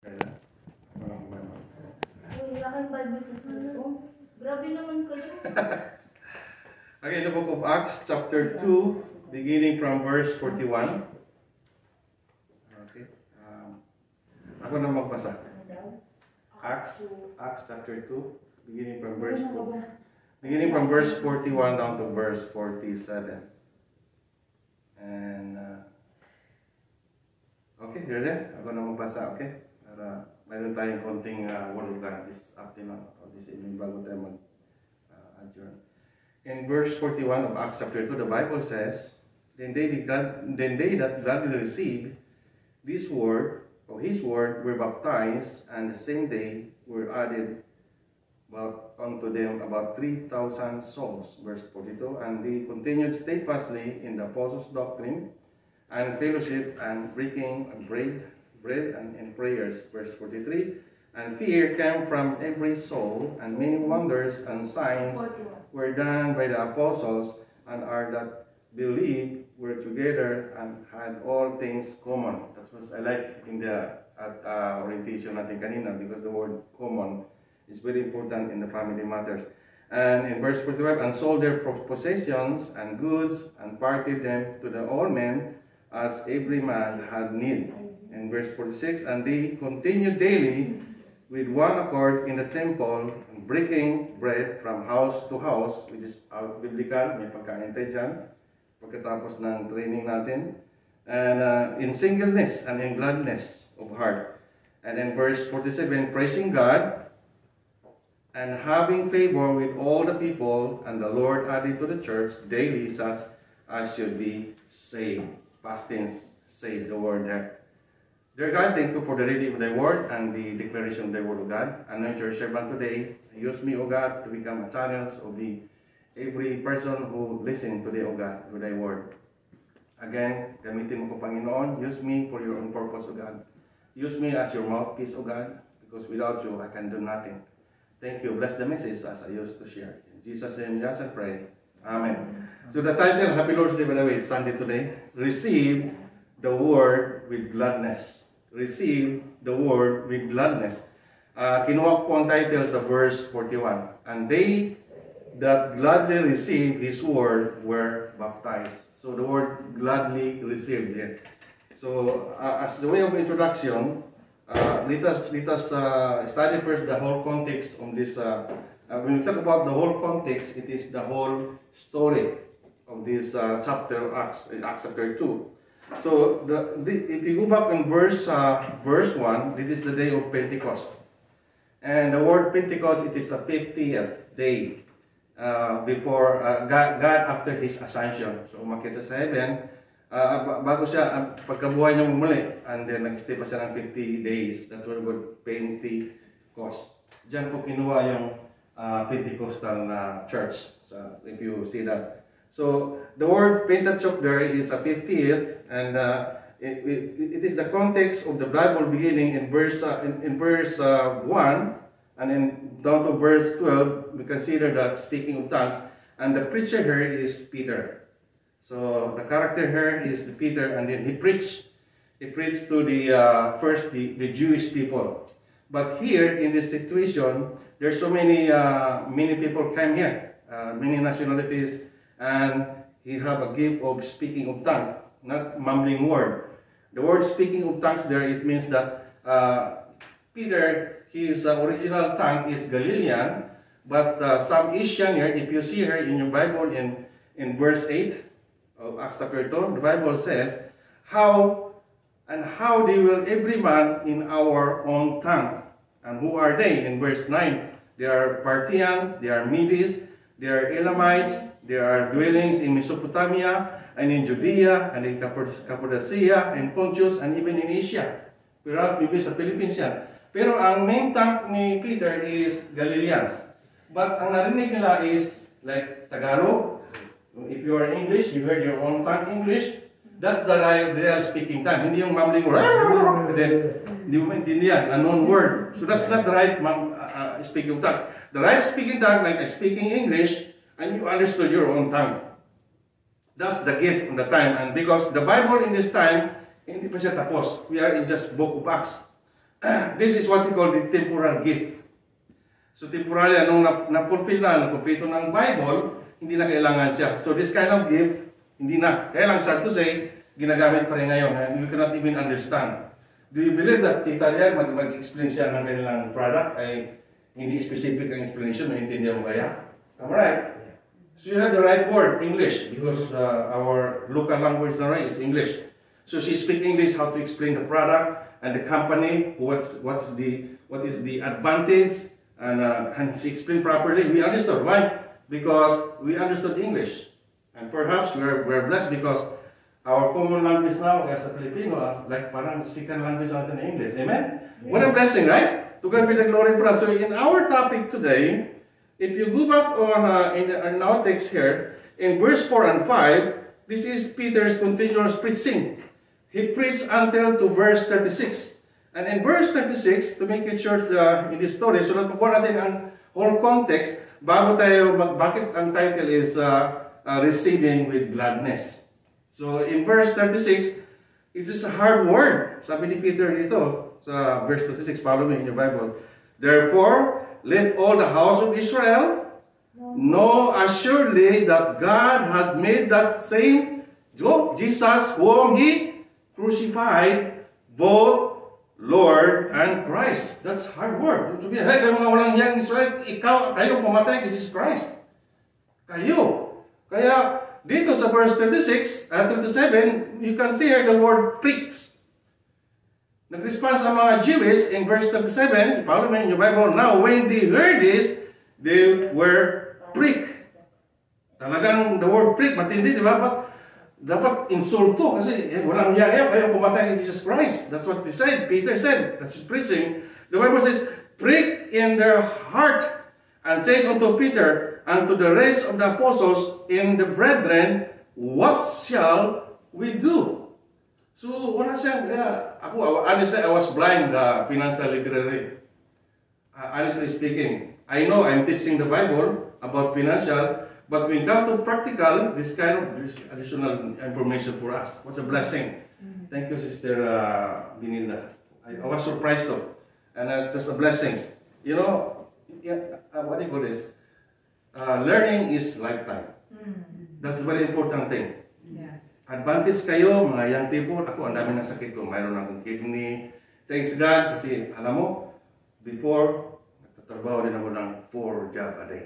Uy, aking Bible sa cellphone. Grabe naman kayo. Okay, the book of Acts, chapter 2, beginning from verse 41. Okay. Ako na magbasa. Acts chapter 2, beginning from verse 41 down to verse 47. And okay, you're there? Ako na magbasa, okay? Para mayroon tayong konting word of God this afternoon or this evening bago tayo mag-adjourn. In verse 41 of Acts chapter 2, the Bible says, Then they that gladly received this word, or his word, were baptized, and the same day were added unto them about 3,000 souls. Verse 42, And they continued steadfastly in the apostles' doctrine, and fellowship, and breaking of bread, and in prayers. Verse 43, And fear came from every soul, and many wonders and signs were done by the apostles, and are that believed were together and had all things common. That's what I like in the orientation natin kanina, because the word common is very important in the family matters. And in verse 45, And sold their possessions and goods, and parted them to the all men, as every man had need. In verse 46, And they continued daily with one accord in the temple, breaking bread from house to house, which is biblical, may pagkain tayo dyan, pagkatapos ng training natin, and in singleness and in gladness of heart. And in verse 47, praising God, and having favor with all the people, and the Lord added to the church daily such as should be saved. Past tense, saved, the word there. Dear God, thank you for the reading of thy word and the declaration of thy word of God. Anoint your servant today. Use me, O God, to become a channel of every person who listens today, O God, with thy word. Again, gamitin mo ko, Panginoon. Use me for your own purpose, O God. Use me as your mouthpiece, O God, because without you, I can do nothing. Thank you. Bless the message as I used to share. In Jesus' name, yes, I pray. Amen. So the title, Happy Lord's Day, by the way, is Sunday today. Receive the word with gladness. Receive the word with gladness. Kinuha ko ang title sa verse 41. And they that gladly received his word were baptized. So the word gladly received here. So as the way of introduction, let us study first the whole context of this. When we talk about the whole context, it is the whole story of this chapter of Acts chapter 2. So, if you go back in verse 1, this is the day of Pentecost. And the word Pentecost, it is the 50th day before God after His ascension. So, umakyat siya sa heaven, bago siya, pagkabuhay niya muli, and then nag-stay pa siya ng 50 days. That's what word Pentecost. Diyan po kinuha yung Pentecostal church, so, if you see that. So, the word Pentateuch there is a 50th, and it is the context of the Bible beginning in verse 1, and then down to verse 12, we consider that speaking of tongues, and the preacher here is Peter. So, the character here is Peter, and then he preached to the Jewish people. But here, in this situation, there's so many people came here, many nationalities, and he have a gift of speaking of tongue, not mumbling word. The word speaking of tongues there, it means that Peter, his original tongue is Galilean, but some Asian here, if you see here in your Bible in verse 8 of Acts chapter 2, the Bible says, How they will every man in our own tongue. And who are they? In verse 9, they are Parthians, they are Medes, they are Elamites, there are dwellings in Mesopotamia, and in Judea, and in Cappadocia, and Pontus, and even in Asia. Perhaps maybe sa Philippines yan. Pero ang main tongue ni Peter is Galileans. But ang narinig nila is like Tagalog. If you are English, you heard your own tongue English, that's the real speaking tongue. Hindi yung mumbling word. Then, hindi mo maintindihan, unknown word. So that's not the right speaking tongue. The right speaking tongue, like speaking English, and you understood your own tongue. That's the gift of the time. And because the Bible in this time, hindi pa siya tapos. We are in just book of Acts. This is what we call the temporal gift. So temporally, anong na-fulfill na, nakumpleto ng Bible, hindi na kailangan siya. So this kind of gift, hindi na. Kaya lang, sad to say, ginagamit pa rin ngayon. And you cannot even understand. Do you believe that Tita Lian, mag-explain siya ng kanilang product, ay hindi specific ang explanation, maintindihan mo kaya? Alright. So you have the right word, English, because our local language now is English. So she speaks English, how to explain the product and the company, what is the advantage, and she explained properly. We understood. Why? Because we understood English. And perhaps we're blessed because our common language now as a Filipino, like parang second language natin in English. Amen? What a blessing, right? To God be the glory for us. So in our topic today, if you go back on in our text here, in verse 4 and 5, this is Peter's continuous preaching. He preached until to verse 36. And in verse 36, to make it short in this story, so that makuha natin ang whole context, bago tayo, bakit ang title is Receiving with Gladness. So in verse 36, it's just a hard word. Sabi ni Peter dito, sa verse 36, follow me in your Bible. Therefore, let all the house of Israel know assuredly that God had made that same Jesus whom He crucified, both Lord and Christ. That's hard word. To be hey, kayo mga walang yang Israel, kayo pumatay kay Jesus Christ. Kayo. Kaya dito sa verse 36 at 37, you can see here the word pricks. Nag-response ang mga Jewish in verse 37, follow me in your Bible. Now, when they heard this, they were pricked. Talagang the word prick, matindi, di ba? Dapat insulto kasi walang hiya kayo pumatay ni Jesus Christ. That's what they said. Peter said, that's his preaching. The Bible says, pricked in their heart and said unto Peter and to the rest of the apostles and the brethren, what shall we do? So, wala siyang, honestly, I was blind financial literary. Honestly speaking, I know I'm teaching the Bible about financial, but when it comes to practical, this additional information for us. What's a blessing. Thank you, Sister Binilda. I was surprised though. And it's just a blessing. You know, what do you call this? Learning is lifetime. That's a very important thing. Yeah. Advantage kayo, mga young people. Ako, ang dami ng sakit ko. Mayroon akong kidney. Thanks God, kasi alam mo, before, nagtatrabaho din ako ng 4 jobs a day.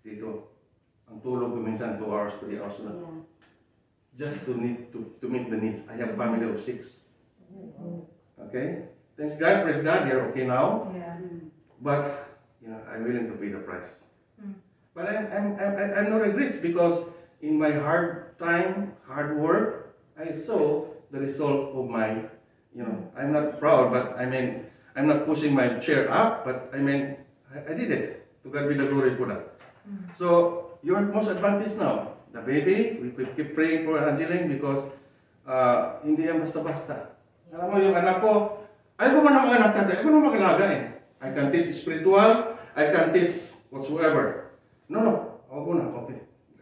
Dito, ang tulog ko minsan 2 hours, 3 hours na. Yeah. Just to meet the needs. I have a family of 6. Okay? Thanks God, praise God, you're okay now. Yeah. But, you know, I'm willing to pay the price. But I'm no regrets because in my hard time, hard work, I saw the result of my, you know, I'm not proud, but I mean, I'm not pushing my chair up, but I mean, I did it. To God be the glory for that. So, you're most advantaged now. The baby, we keep praying for Angeline because hindi yan basta-basta. Alam mo, yung anak ko, ayaw ko man ang mga anak tatay, ayaw ko naman makalaga eh. I can teach spiritual, I can teach whatsoever. No, ako na, okay.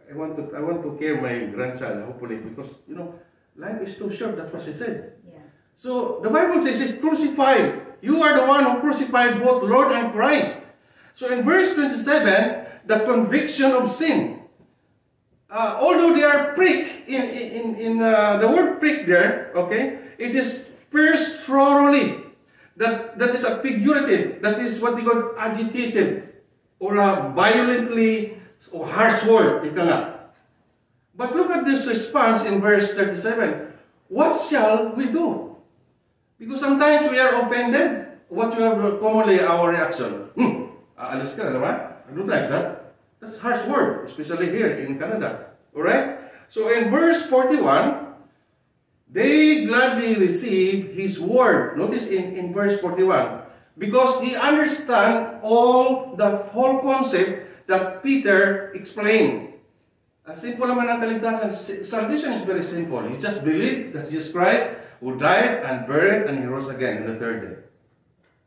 I want to care my grandchild, hopefully, because, you know, life is too short, that's what she said. Yeah. So, the Bible says it crucified. You are the one who crucified both Lord and Christ. So, in verse 27, the conviction of sin. Although they are pricked, in the word prick there, okay, it is pierced thoroughly. That is a figurative. That is what we call agitated or violently or harsh word. Ika nga. But look at this response in verse 37. What shall we do? Because sometimes we are offended. What we have commonly our reaction. Aalis ka na naman? I don't like that. That's a harsh word, especially here in Canada. Alright? So in verse 41, they gladly receive His word. Notice in verse 41. Because he understand the whole concept that Peter explained. As simple naman ang kaligtasan. Salvation is very simple. You just believe that Jesus Christ who died and buried and He rose again on the 3rd day.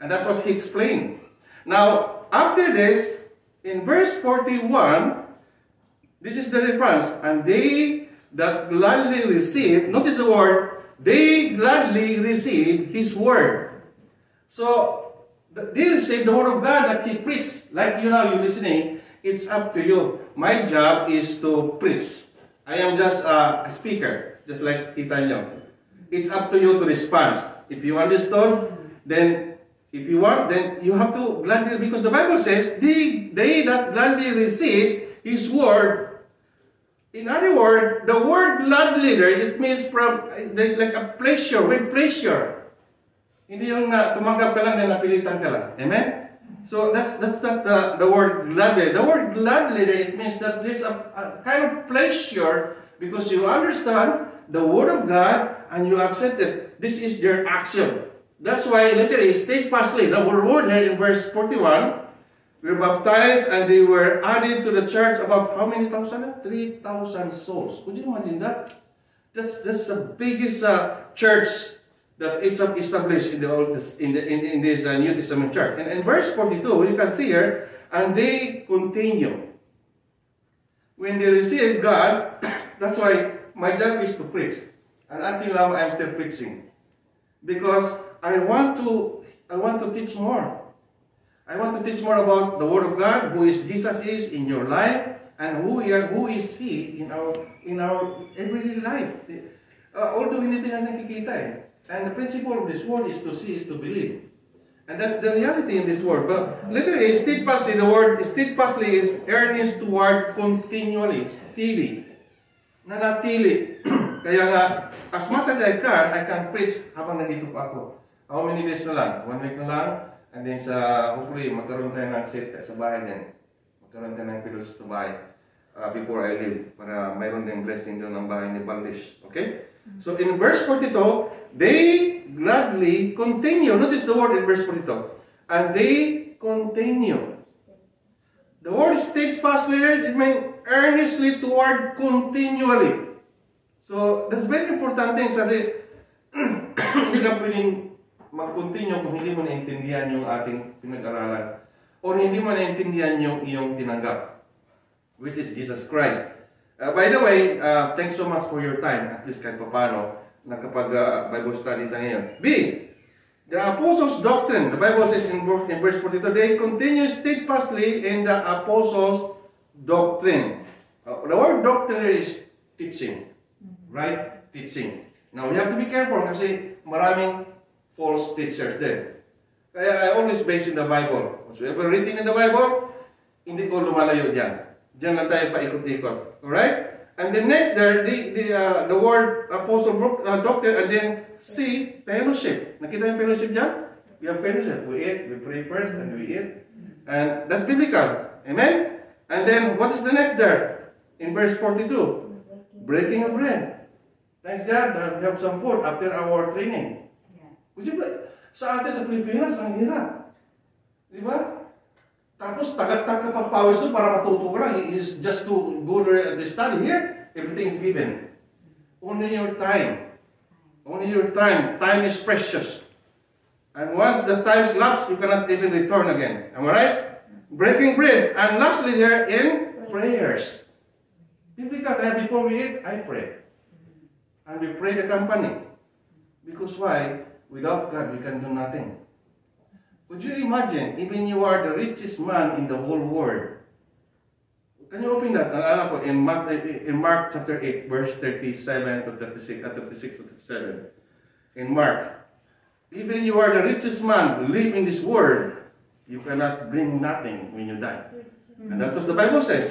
And that's what He explained. Now, after this, in verse 41, this is the response. And they that gladly receive, notice the word, they gladly receive His word. So, they receive the word of God that he preached. Like you now, you're listening, it's up to you. My job is to preach. I am just a speaker, just like Tita nyo. It's up to you to respond. If you understood, then if you want, then you have to gladly, because the Bible says, they that gladly receive His word. In other words, the word gladly there, it means from, like a pleasure, with pleasure. Hindi yung tumanggap ka lang na napilitan ka lang. Amen? So that's not the word gladly. The word gladly there, it means that there's a kind of pleasure because you understand the word of God and you accept it. This is their action. That's why literally steadfastly, the word here in verse 41, were baptized and they were added to the church about how many thousand? 3,000 souls. Could you imagine that? That's the biggest church that it established in this New Testament church. And in verse 42, you can see here, and they continue. When they receive God, that's why my job is to preach. And until now, I'm still preaching. Because I want to teach more. I want to teach more about the Word of God, who is Jesus is in your life, and who is He in our everyday life. Although hindi natin nakikita eh. And the principle of this word is to see, is to believe. And that's the reality in this word. But literally, steadfastly, the word steadfastly is earnest toward continually, steady. Nanatili. Kaya nga, as much as I can preach habang nandito pa ako. How many days na lang? 1 week na lang. And then hopefully, magkaroon tayo ng set sa bahay din. Magkaroon tayo ng pilos sa bahay before I leave. Para mayroon din blessing doon ng bahay ni Baldish. Okay? So in verse 42, they gladly continue. Notice the word in verse 42. And they continue. The word steadfastly, it means earnestly toward continually. So that's very important thing kasi hindi ka pwedeng mag-continue kung hindi mo naintindihan yung ating pinag-aralan o hindi mo naintindihan yung iyong tinanggap, which is Jesus Christ. By the way, thanks so much for your time, at least kahit papano, nakapag-Bible study tayo ngayon. B, the apostles' doctrine, the Bible says in verse 42, they continue steadfastly in the apostles' doctrine. The word doctrine is teaching, right? Teaching. Now, we have to be careful kasi maraming false teachers din. Kaya I always base in the Bible. Whatsoever written in the Bible, hindi ko lumalayo dyan. Diyan lang tayo paikot-ikot. Alright? And then next there, the word apostle doctrine, and then C, fellowship. Nakita yung fellowship dyan? We have fellowship. We eat, we pray first, and we eat. And that's biblical. Amen? And then, what is the next there? In verse 42, breaking of bread. Thanks God that we have some food after our training. Would you pray? Sa atin sa Pilipinas, ang hirap. Di ba? Tapos, tagat-tag ka pagpawis doon para matuto ka lang. It's just to go to the study here. Everything is given. Only your time. Only your time. Time is precious. And once the time lapses, you cannot even return again. Am I right? Breaking bread. And lastly there, in prayers. Biblical, before we eat, I pray. And we pray the company. Because why? Without God, we can do nothing. Could you imagine, even you are the richest man in the whole world? Can you open that? Naalala ko, in Mark chapter 8, verse 37 to 36, 36 to 37. In Mark, even you are the richest man who live in this world, you cannot bring nothing when you die. And that's what the Bible says.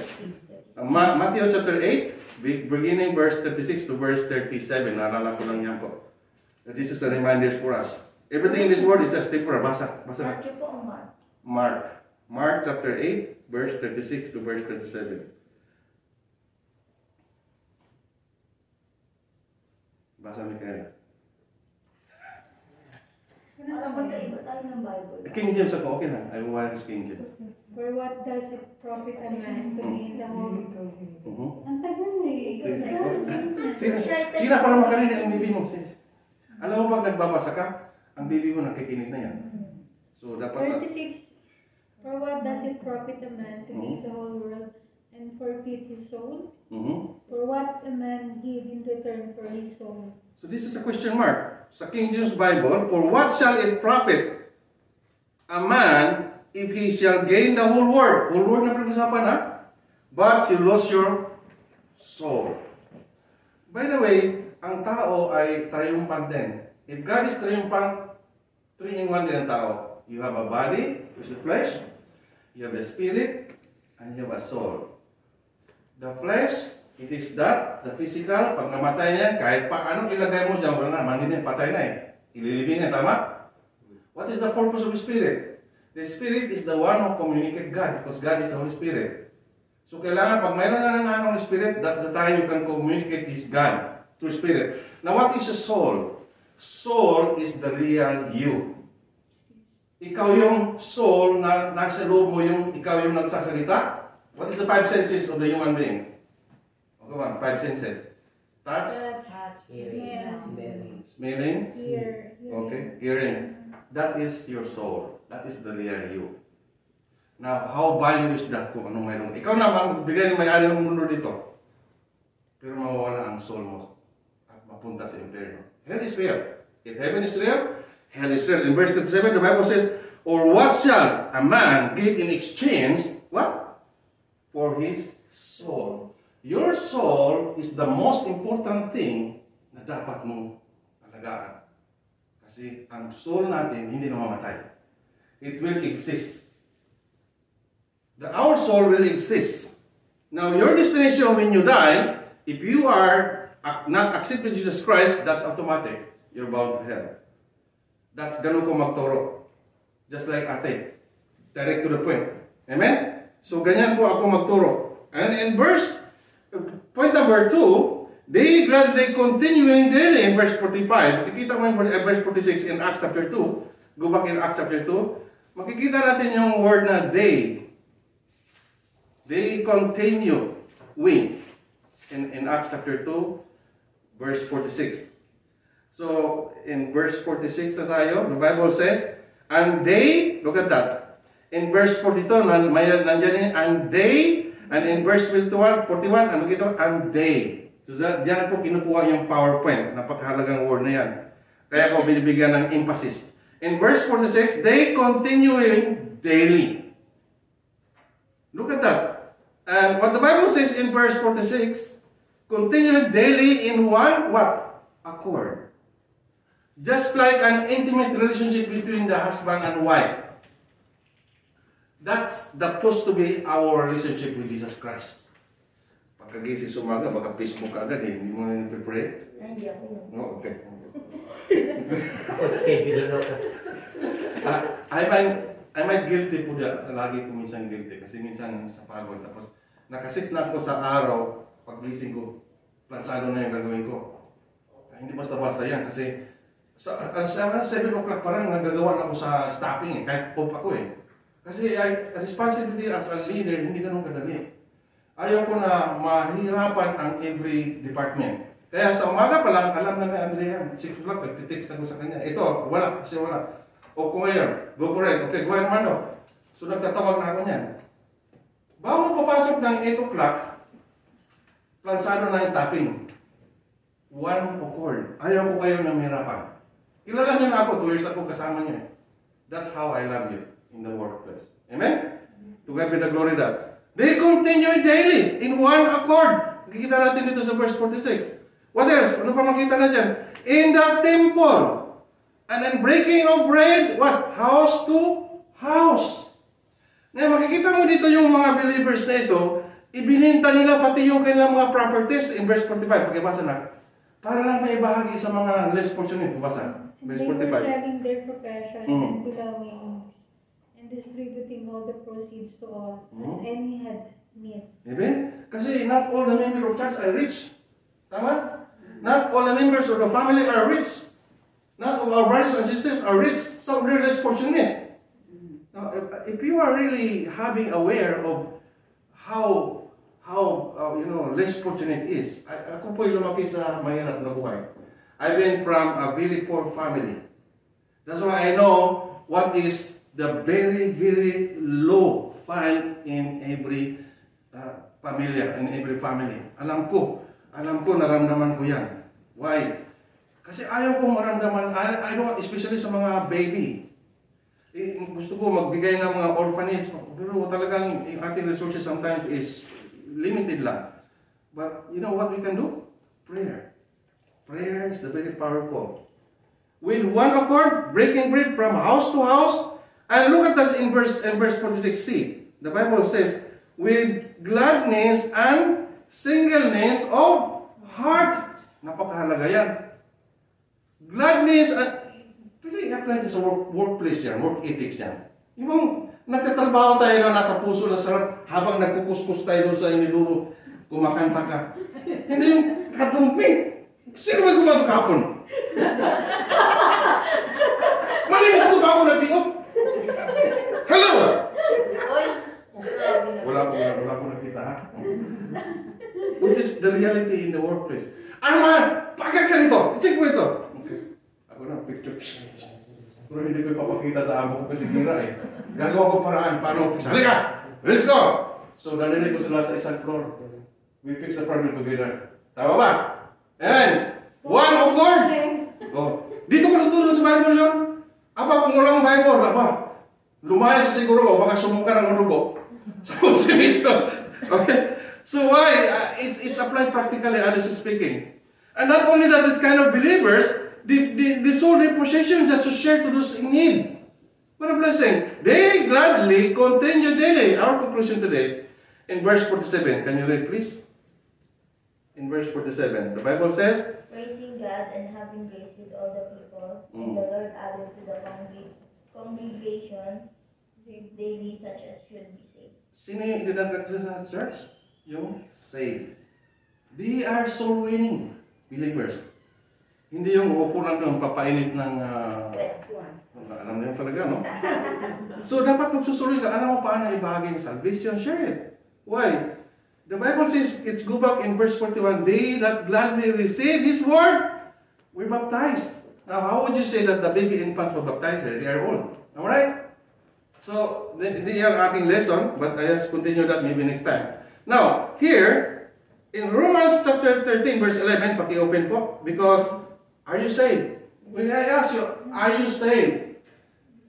Matthew chapter 8, beginning verse 36 to verse 37. Naalala ko lang yan po. This is a reminder for us. Everything in this world is just temporary. Basa. Mark po ang Mark. Mark. Mark chapter 8, verse 36 to verse 37. Basa ni Kaya. Alam mo, iba tayo ng Bible. King James ako, okay na. I want to King James. For what does it profit a man to gain the whole world? Ang tagal Sila para makarinig ang bibi mo. Alam mo pag nagbabasa ka, ang bibi mo nakikinig na yan. So, dapat... 36. For what does it profit a man to gain the whole world and forfeit his soul? For what a man give in return for his soul? So, this is a question mark. Sa King James Bible, for what shall it profit a man if he shall gain the whole world? Whole world na pinag-usapan, ha? But you lose your soul. By the way, ang tao ay triumphant din. If God is triumphant, 3-in-1 din ang tao. You have a body, which is flesh, you have a spirit, and you have a soul. The flesh, it is that, the physical, pag namatay niya, kahit pa anong ilagay mo dyan, wala na, maninin, patay na eh. Ililibing niya, tama? What is the purpose of the spirit? The spirit is the one who communicates God, because God is the Holy Spirit. So kailangan, pag mayroon na ng Holy Spirit, that's the time you can communicate this God through Spirit. Now, what is a soul? Soul is the real you. Ikaw yung soul na nasa loob mo, yung ikaw yung nagsasalita. What is the 5 senses of the human being? Oh, come on, 5 senses. Touch, smelling, okay, hearing. That is your soul. That is the real you. Now, how value is that kung anong mayroon? Ikaw na magbigay ng may-ari ng mundo dito. Pero mawawala ang soul mo at mapunta sa impyerno. Hell is real. If heaven is real, hell is real. In verse 37, the Bible says, or what shall a man give in exchange? What? For his soul. Your soul is the most important thing na dapat mong alagaan. Kasi ang soul natin hindi namamatay. It will exist. Our soul will exist. Now, your destination when you die, if you are not accepting Jesus Christ, that's automatic. You're bound to hell. That's ganun ko magturo. Just like ate. Direct to the point. Amen? So, ganyan po ako magturo. And in point number 2, they gradually continuing daily in verse 45. Makikita mo in verse 46 in Acts chapter 2. Go back in Acts chapter 2. Makikita natin yung word na they. They continue in Acts chapter 2, verse 46. So, in verse 46 na tayo, the Bible says, and they, look at that. In verse 42, nandiyan yun, and they, and in verse 41, ano gito? And they. So, diyan po kinukuha yung PowerPoint. Napakahalagang word na yan. Kaya ko binibigyan ng emphasis. In verse 46, they continuing daily. Look at that. And what the Bible says in verse 46, continue daily in one, what? Accord. Just like an intimate relationship between the husband and wife. That's supposed to be our relationship with Jesus Christ. Pagkagising sa umaga, baka Facebook ka agad eh. Hindi mo na nipipray? Hindi ako. No, okay. Ako scheduling ako. I might guilty po dyan. Lagi ko minsan guilty. Kasi minsan sa pagod. Tapos nakasit na ako sa araw. Paggising ko, plansado na yung gagawin ko. Hindi basta-basta yan. Kasi sa 7 o'clock parang nagagawa na ako sa staffing eh. Kahit pop ako eh. Kasi responsibility as a leader, hindi ganun kadali. Ayaw ko na mahirapan ang every department. Kaya sa umaga pa lang, alam na ni Andrea, 6 o'clock, nagtitext ako sa kanya. Ito, wala, kasi wala. O kung ngayon, go for it. Okay, go ahead, Mando. So nagtatawag na ako niyan. Bago papasok ng 8 o'clock, plansado na yung staffing. One accord. Ayaw ko kayo na mahirapan. Kilala niyo na ako, 2 years ako kasama niyo. That's how I love you in the workplace. Amen? To God be the glory that. They continue daily in one accord. Makikita natin dito sa verse 46. What else? Ano pa makita na dyan? In the temple. And then breaking of bread, what? House to house. Ngayon, makikita mo dito yung mga believers na ito, ibininta nila pati yung kanilang mga properties in verse 45. Pakibasa na. Para lang may bahagi sa mga less fortunate. Basa. Verse They were 45. selling their possessions and belongings and distributing all the proceeds to all as any had need. Amen? Kasi not all the members of church are rich. Tama? Not all the members of the family are rich. Not all our brothers and sisters are rich. Some are less fortunate. Now, if you are really having aware of how less fortunate is, ako po yung lumaki sa mahirap na buhay. I've been from a very poor family. That's why I know what is the very, very low find in every family. Alam ko, naramdaman ko yan. Why? Kasi ayaw kong maramdaman, I don't, especially sa mga baby. gusto ko magbigay ng mga orphanage, pero talagang yung ating resources sometimes is limited lang. But you know what we can do? Prayer. Prayer is the very powerful. With one accord, breaking bread from house to house. And look at this in verse 46c. The Bible says, with gladness and singleness of heart. Napakahalaga yan. Gladness and pwede i-apply sa workplace yan, work ethics yan. Yung nagtatrabaho tayo na nasa puso na sarap habang nagkukuskus tayo doon sa iniluro, kumakanta ka. Hindi yung kadumpi. Sino ba gumawa kahapon? Malinis ba ako nag-iop? Hello! Oy, grabe na. Wala ko nakita ha? Which is the reality in the workplace. Ano man? Pagat ka nito! Check mo ito! Okay. Ako na, picture. Pero hindi ko ipapakita sa amo ko kasi gira eh. Gagawa ko paraan. Paano? Halika! Let's go! So, narinig ko sila sa isang floor. We fix the problem together. Tama ba? And one accord! Oh. Dito ko natulong sa Bible yun. Aba, kung walang Bible, aba, lumaya sa siguro ko, baka sumuka ng unugo. So, sinisco. Okay? So why? It's applied practically, honestly speaking. And not only that, it's kind of believers, they sold their possession just to share to those in need. What a blessing. They gladly continue daily. Our conclusion today, in verse 47. Can you read, please? In verse 47, the Bible says, Praising God and having grace with all the people, and the Lord added to the congregation daily such as should be saved. sino yung idadagdag sa church? Yung saved. They are soul winning believers. Hindi yung uupo lang doon, papainit ng... alam niyo talaga, no? So, dapat magsusuloy ka. Alam mo paano ibahagi yung salvation? Share it. Why? The Bible says, let's go back in verse 41, they that gladly receive His word were baptized. Now, how would you say that the baby infants were baptized? They are old. Alright? So, they are aking lesson, but I just continue that maybe next time. Now, here, in Romans chapter 13, verse 11, paki-open po, because, are you saved? When I ask you, are you saved?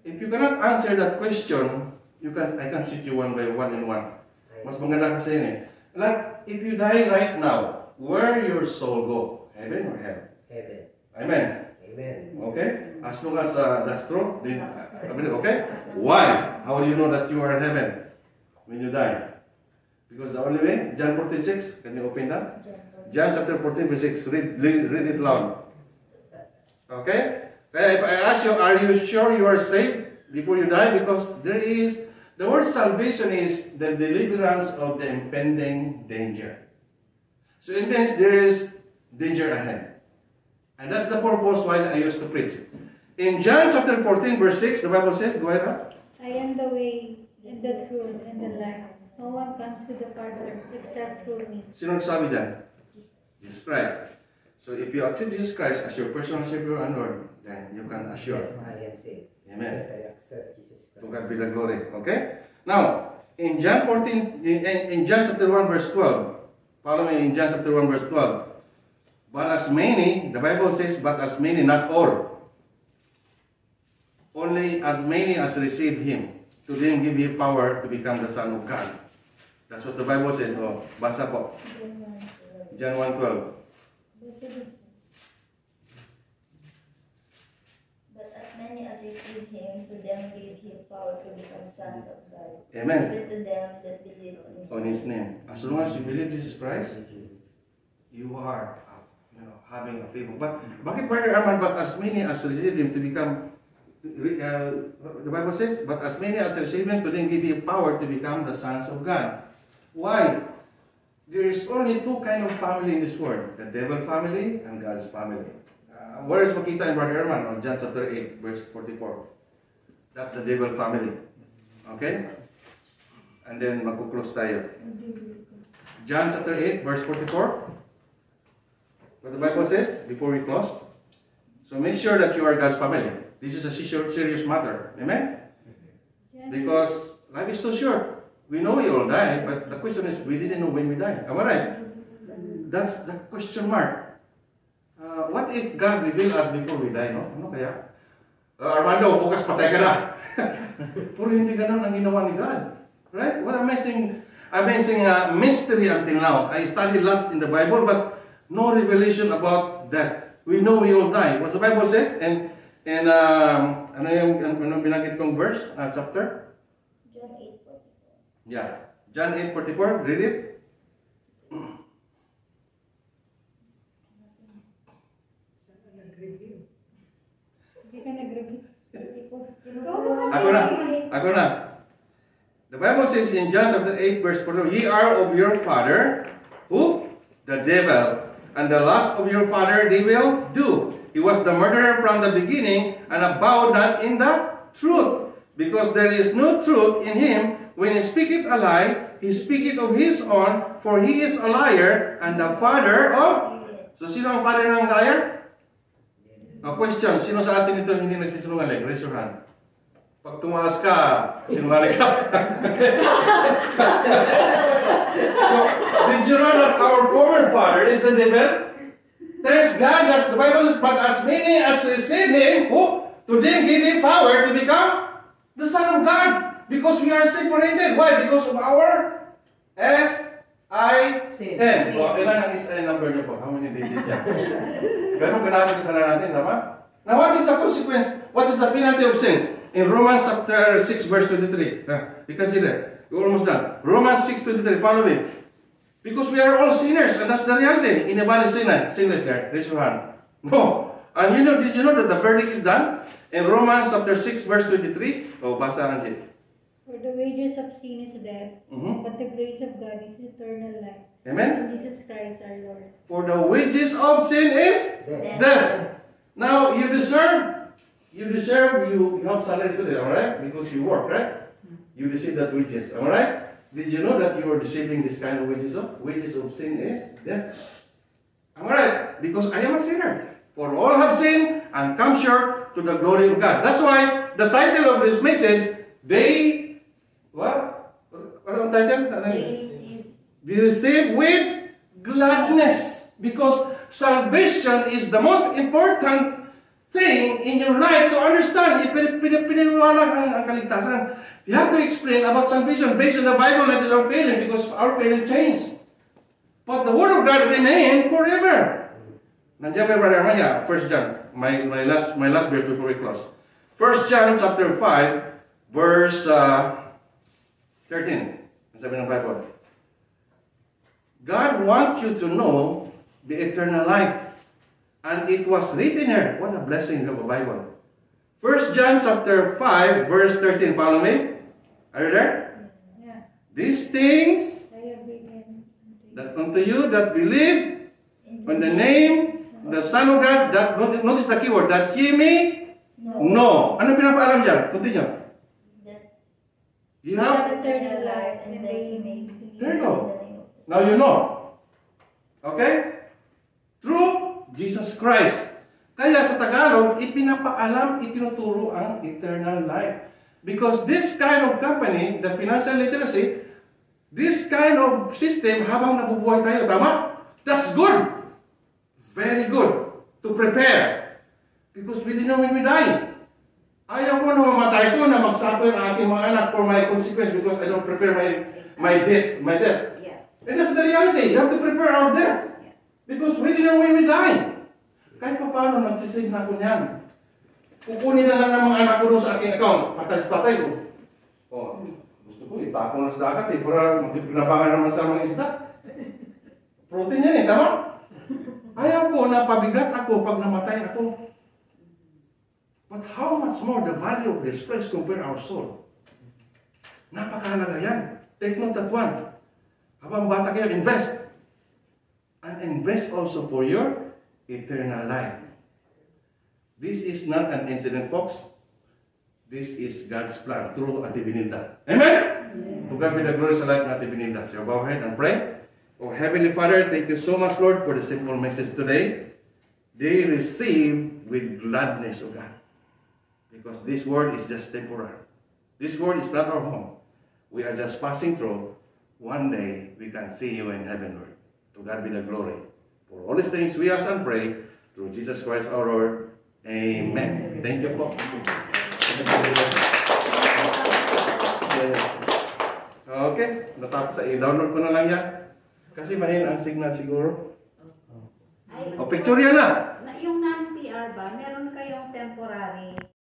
If you cannot answer that question, I can sit you one by one in one. Mas maganda kasi yun eh. Like, if you die right now, where your soul go? Heaven or hell? Heaven. Amen. Amen. Okay? As long as that's true, then, okay? Why? How do you know that you are in heaven when you die? Because the only way, John 46, can you open that? John chapter 14, verse 6, read it loud. Okay? If I ask you, are you sure you are saved before you die? Because the word salvation is the deliverance of the impending danger. So it means there is danger ahead. And that's the purpose why I used to preach. In John chapter 14, verse 6, the Bible says, go ahead. I am the way, and the truth, and the life. No one comes to the Father except through me. Sino nagsabi dyan? Jesus Christ. So if you accept Jesus Christ as your personal Savior and Lord, then you can assure. Yes, I am saved. Amen. Yes, I accept Jesus Christ. To God be the glory. Okay? Now, in John 14, in John chapter 1, verse 12, follow me in John chapter 1, verse 12. But as many, the Bible says, but as many, not all. Only as many as received Him. To them give Him power to become the Son of God. That's what the Bible says. Oh, basa po. John 1:12. But as many as received Him, to them gave Him power to become sons of God. Amen. Even to them that believe On His name. As long as you believe Jesus Christ, you are having a favor. But bakit Brother Arman, but as many as received Him to become, the Bible says, but as many as received Him, to them give Him power to become the sons of God. Why? There is only two kind of family in this world, the devil family and God's family. Where is makita in Brother Arman? On John chapter 8, verse 44. That's the devil family. Okay? And then magkuklose tayo. John chapter 8, verse 44. What the Bible says before we close. So make sure that you are God's family. This is a serious matter. Amen? Because life is too short. We know we all die, but the question is, we didn't know when we die. Am I right? That's the question mark. What if God revealed us before we die, no? Ano kaya? Armando, bukas patay ka na. Pero hindi ganun ang ginawa ni God. Right? What amazing mystery until now. I studied lots in the Bible, but no revelation about death. We know we all die. What the Bible says, and ano yung binanggit kong verse, chapter? John 8:44. Yeah. John 8:44, read it. Hindi ka nag-review. Ako na. The Bible says in John chapter 8 verse 4, ye are of your father, who? The devil. And the lust of your father they will do. He was the murderer from the beginning, and abode not in the truth. Because there is no truth in him. When he speaketh a lie, he speaketh of his own, for he is a liar, and the father of... So sino ang father ng liar? A question, sino sa atin ito hindi nagsisinungaling? Raise your hand. Pag tumaas ka, sinungaling ka. So, did you know that our former father is the devil? Thanks God that the Bible says, but as many as receive him, who? To them give him power to become the Son of God. Because we are separated. Why? Because of our S-I-N. O, ilan ang S-I-N number niyo po? How many digits yan? Ganun ganapin sa natin, tama? Now, what is the consequence? What is the penalty of sins? In Romans chapter 6 verse 23. You can see that. We're almost done. Romans 6:23. Follow me. Because we are all sinners, and that's the reality. Inibali sinless there. Raise your hand. No. And did you know that the verdict is done? In Romans chapter 6 verse 23. Oh, basa natin. For the wages of sin is death, but the grace of God is eternal life. Amen? In Jesus Christ our Lord. For the wages of sin is death. Now, you have salary today, alright? Because you work, right? You receive that wages, alright? Did you know that you are receiving this kind of wages of? Wages of sin is death. Alright? Because I am a sinner. For all have sinned and come short to the glory of God. That's why the title of this message, what ang title? They receive with gladness. Because salvation is the most important thing in your life to understand. Pinaniwalag ang kaligtasan. You have to explain about salvation based on the Bible that is our failing, because our failing changed. But the Word of God remains forever. Nandiyan ba, Brother Maya? 1 John. My last verse before we close. 1 John chapter 5, verse 13. Sabi ng Bible. God wants you to know the eternal life. And it was written here. What a blessing of the Bible. 1 John chapter 5, verse 13. Follow me. Are you there? Yeah. These things I have written that unto you that believe on the name of the Son of God, that, notice the keyword, that ye may know. Ano pinapaalam dyan? Continue. That You have? eternal life, and they may believe. There you go. Now you know. Okay? Through Jesus Christ. Kaya sa Tagalog, ipinapaalam, itinuturo ang eternal life. Because this kind of company, the financial literacy, this kind of system, habang nabubuhay tayo, tama? That's good. Very good. To prepare. Because we didn't know when we die. Ayaw ko na mamatay ko na mag-suffer ang aking mga anak for my consequence because I don't prepare my death. Yeah. And that's the reality. You have to prepare our death. Because we didn't know when we die. Kahit pa paano, nagsisave na ako niyan. Kukunin na lang ng mga anak ko doon sa aking account. Patay ko. Oh, gusto ko, itapon na sa dagat para magpinabangan naman sa mga isda. Protein yan tama? Ayaw ko na pabigat ako pag namatay ako. But how much more the value of this flesh compare our soul? Napakahalaga yan. Take note that one. Habang bata kayo, invest. And invest also for your eternal life. This is not an incident, folks. This is God's plan through Ate Benilda. Amen? To God be the glory sa life ng Ate Benilda. So bow head and pray. Oh, Heavenly Father, thank you so much, Lord, for the simple message today. They receive with gladness, O God. Because this world is just temporary. This world is not our home. We are just passing through. One day, we can see you in heaven, Lord. To God be the glory. For all these things we ask and pray through Jesus Christ our Lord. Amen. Thank you po. Okay, natapos sa i-download ko na lang yan. Kasi mahina ang signal siguro. O, picture yan na.